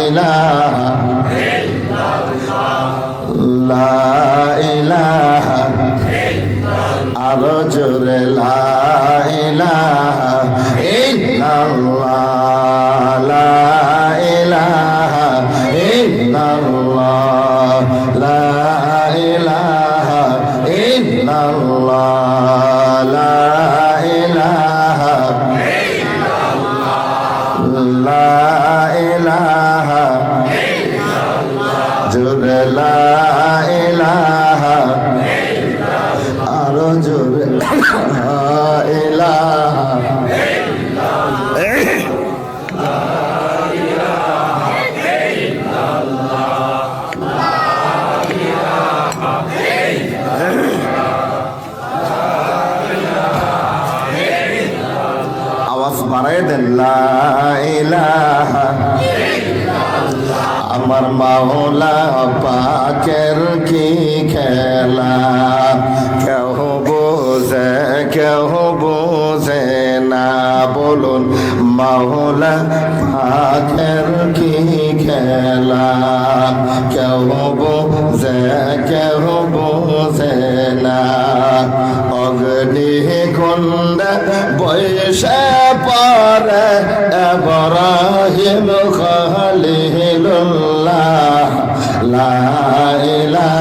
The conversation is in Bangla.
ইলাহা লা ইলাহা আরো জোরে লা ইলাহা ইল্লাল্লাহ লা ইলাহা ইল্লাল্লাহ লা ইলাহা ইল্লাল্লাহ লা ইলাহা লা ইলাহা জোরে লা ইলাহা আরো জোরে লা ইলাহা আওয়াজ বাড়ায় দেন লা ইলাহা আমার মাওলা পাকের কি খেলা কেউ বোঝে না বলুন মাওলা পাকের কি খেলা কেউ বোঝে না অগ্নি কুণ্ড বৈশে পরে ইব্রাহিম খলিলুল্লাহ লা ইলাহা